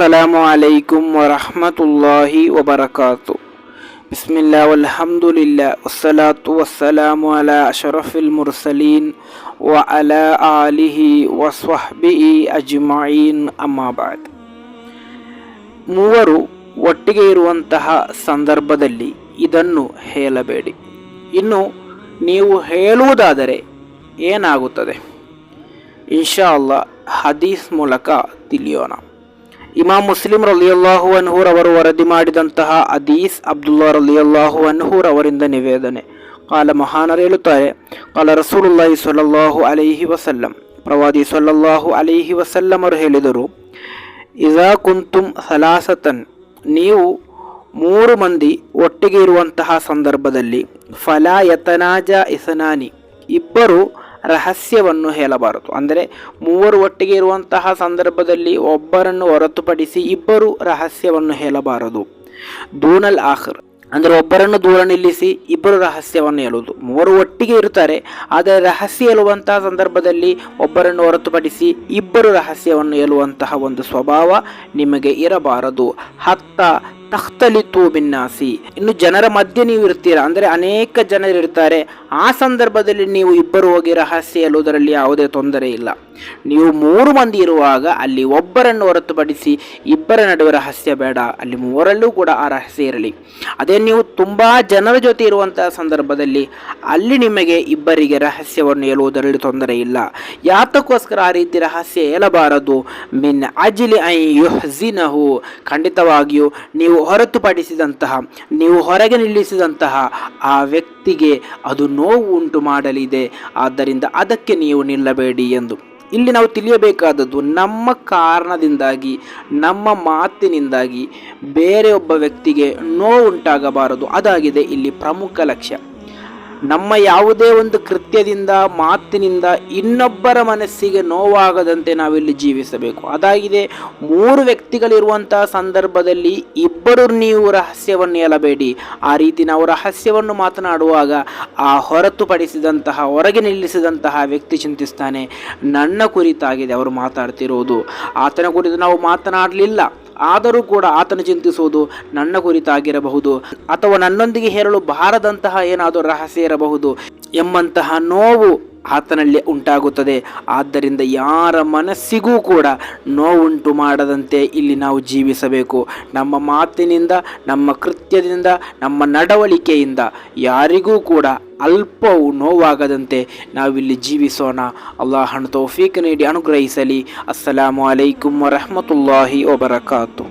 ಅಸ್ಸಲಾಮು ಅಲೈಕುಂ ವರಹಮತುಲ್ಲಾಹಿ ವಬರಕಾತು. ಬಿಸ್ಮಿಲ್ಲಾ ವಲ್ಹಮ್ದುಲಿಲ್ಲಾ ವಸ್ಸಲಾತು ವಸ್ಸಲಾಮು ಅಲಾ ಅಶರಫಿಲ್ ಮುರ್ಸಲೀನ್ ವ ಅಲಾ ಆಲಿಹಿ ವಸ್ವಹ್ಬಿಹಿ ಅಜ್ಮഈನ್. ಅಮ್ಮಾ ಬಾದ್. ಮೂವರು ಒಟ್ಟಿಗೆ ಇರುವಂತಹ ಸಂದರ್ಭದಲ್ಲಿ ಇದನ್ನು ಹೇಳಬೇಡಿ. ಇನ್ನು ನೀವು ಹೇಳುವುದಾದರೆ ಏನಾಗುತ್ತದೆ ಇನ್ಶಾ ಅಲ್ಲಾಹ್ ಹದೀಸ್ ಮೂಲಕ ತಿಳಿಯೋಣ. ಇಮಾಮ್ ಮುಸ್ಲಿಂ ರಲಿಯಲ್ಲಾಹು ಅನ್ಹು ರವರು ವರದಿ ಮಾಡಿದಂತಹ ಹದೀಸ್ ಅಬ್ದುಲ್ಲಾ ರಲಿಯಲ್ಲಾಹು ಅನ್ಹು ರವರಿಂದ ನಿವೇದನೆ. ಕಾಲ ಮಹಾನರು ಹೇಳುತ್ತಾರೆ, ಕಾಲ ರಸೂಲುಲ್ಲಾಹಿ ಸ್ವಲ್ಲಲ್ಲಾಹು ಅಲೈಹಿ ವಸಲ್ಲಂ, ಪ್ರವಾದಿ ಸ್ವಲ್ಲಲ್ಲಾಹು ಅಲೈಹಿ ವಸಲ್ಲಮರು ಹೇಳಿದರು, ಇಜಾ ಕುಂತುಂ ಸಲಾಸತನ್, ನೀವು 3 ಮಂದಿ ಒಟ್ಟಿಗೆ ಇರುವಂತಹ ಸಂದರ್ಭದಲ್ಲಿ, ಫಲಾ ಯತನಾಜ ಇಸನಾನಿ, ಇಬ್ಬರು ರಹಸ್ಯವನ್ನು ಹೇಳಬಾರದು. ಅಂದರೆ 3 ಒಟ್ಟಿಗೆ ಇರುವಂತಹ ಸಂದರ್ಭದಲ್ಲಿ ಒಬ್ಬರನ್ನು ಹೊರತುಪಡಿಸಿ ಇಬ್ಬರು ರಹಸ್ಯವನ್ನು ಹೇಳಬಾರದು. ದೂನಲ್ ಆಖರ್, ಅಂದರೆ ಒಬ್ಬರನ್ನು ದೂರ ನಿಲ್ಲಿಸಿ ಇಬ್ಬರು ರಹಸ್ಯವನ್ನು ಹೇಳುವುದು. 3 ಒಟ್ಟಿಗೆ ಇರುತ್ತಾರೆ, ಆದರೆ ರಹಸ್ಯ ಹೇಳುವಂತಹ ಸಂದರ್ಭದಲ್ಲಿ ಒಬ್ಬರನ್ನು ಹೊರತುಪಡಿಸಿ ಇಬ್ಬರು ರಹಸ್ಯವನ್ನು ಹೇಳುವಂತಹ ಒಂದು ಸ್ವಭಾವ ನಿಮಗೆ ಇರಬಾರದು. ಹತ್ತ ತಖ್ತಲಿತು ಬಿನ್ನಾಸಿ, ಇನ್ನು ಜನರ ಮಧ್ಯೆ ನೀವು ಇರ್ತೀರಾ, ಅಂದರೆ ಅನೇಕ ಜನರಿರ್ತಾರೆ, ಆ ಸಂದರ್ಭದಲ್ಲಿ ನೀವು ಇಬ್ಬರು ಹೋಗಿ ರಹಸ್ಯ ಹೇಳುವುದರಲ್ಲಿ ಯಾವುದೇ ತೊಂದರೆ ಇಲ್ಲ. ನೀವು 3 ಮಂದಿ ಇರುವಾಗ ಅಲ್ಲಿ ಒಬ್ಬರನ್ನು ಹೊರತುಪಡಿಸಿ ಇಬ್ಬರ ನಡುವೆ ರಹಸ್ಯ ಬೇಡ, ಅಲ್ಲಿ 3ರಲ್ಲೂ ಕೂಡ ಆ ರಹಸ್ಯ ಇರಲಿ. ಅದೇ ನೀವು ತುಂಬ ಜನರ ಜೊತೆ ಇರುವಂತಹ ಸಂದರ್ಭದಲ್ಲಿ ಅಲ್ಲಿ ನಿಮಗೆ ಇಬ್ಬರಿಗೆ ರಹಸ್ಯವನ್ನು ಹೇಳುವುದರಲ್ಲಿ ತೊಂದರೆ ಇಲ್ಲ. ಯಾತಕ್ಕೋಸ್ಕರ ಆ ರೀತಿ ರಹಸ್ಯ ಹೇಳಬಾರದು? ಮಿನ್ ಅಜ್ಲಿ ಅನ್ ಯುಹ್ಜಿನಹು, ಖಂಡಿತವಾಗಿಯೂ ನೀವು ಹೊರತುಪಡಿಸಿದಂತಹ, ನೀವು ಹೊರಗೆ ನಿಲ್ಲಿಸಿದಂತಹ ಆ ವ್ಯಕ್ತಿಗೆ ಅದು ನೋವು ಉಂಟು ಮಾಡಲಿದೆ, ಆದ್ದರಿಂದ ಅದಕ್ಕೆ ನೀವು ನಿಲ್ಲಬೇಡಿ ಎಂದು. ಇಲ್ಲಿ ನಾವು ತಿಳಿಯಬೇಕಾದದ್ದು, ನಮ್ಮ ಕಾರಣದಿಂದಾಗಿ, ನಮ್ಮ ಮಾತಿನಿಂದಾಗಿ ಬೇರೆಯೊಬ್ಬ ವ್ಯಕ್ತಿಗೆ ನೋವುಂಟಾಗಬಾರದು. ಅದಾಗಿದೆ ಇಲ್ಲಿ ಪ್ರಮುಖ ಲಕ್ಷ್ಯ. ನಮ್ಮ ಯಾವುದೇ ಒಂದು ಕೃತ್ಯದಿಂದ, ಮಾತಿನಿಂದ ಇನ್ನೊಬ್ಬರ ಮನಸ್ಸಿಗೆ ನೋವಾಗದಂತೆ ನಾವಿಲ್ಲಿ ಜೀವಿಸಬೇಕು. ಅದಾಗಿದೆ. 3 ವ್ಯಕ್ತಿಗಳಿರುವಂತಹ ಸಂದರ್ಭದಲ್ಲಿ ಇಬ್ಬರು ನೀವು ರಹಸ್ಯವನ್ನು ಹೇಳಬೇಡಿ. ಆ ರೀತಿ ನಾವು ರಹಸ್ಯವನ್ನು ಮಾತನಾಡುವಾಗ ಆ ಹೊರತುಪಡಿಸಿದಂತಹ, ಹೊರಗೆ ನಿಲ್ಲಿಸಿದಂತಹ ವ್ಯಕ್ತಿ ಚಿಂತಿಸ್ತಾನೆ, ನನ್ನ ಕುರಿತಾಗಿದೆ ಅವರು ಮಾತಾಡ್ತಿರೋದು, ಆತನ ಕುರಿತು ನಾವು ಮಾತನಾಡಲಿಲ್ಲ, ಆದರೂ ಕೂಡ ಆತನು ಚಿಂತಿಸುವುದು ನನ್ನ ಕುರಿತಾಗಿರಬಹುದು, ಅಥವಾ ನನ್ನೊಂದಿಗೆ ಹೇರಲು ಬಾರದಂತಹ ಏನಾದರೂ ರಹಸ್ಯ ಇರಬಹುದು ಎಂಬಂತಹ ನೋವು ಆತನಲ್ಲಿ ಉಂಟಾಗುತ್ತದೆ. ಆದ್ದರಿಂದ ಯಾರ ಮನಸ್ಸಿಗೂ ಕೂಡ ನೋವುಂಟು ಮಾಡದಂತೆ ಇಲ್ಲಿ ನಾವು ಜೀವಿಸಬೇಕು. ನಮ್ಮ ಮಾತಿನಿಂದ, ನಮ್ಮ ಕೃತ್ಯದಿಂದ, ನಮ್ಮ ನಡವಳಿಕೆಯಿಂದ ಯಾರಿಗೂ ಕೂಡ ಅಲ್ಪವೂ ನೋವಾಗದಂತೆ ನಾವಿಲ್ಲಿ ಜೀವಿಸೋಣ. ಅಲ್ಲಾಹನ ತೌಫೀಕ್ ನೀಡಿ ಅನುಗ್ರಹಿಸಲಿ. ಅಸ್ಸಲಾಮು ಅಲೈಕುಂ ವರಹಮತುಲ್ಲಾಹಿ ವಬರಕಾತು.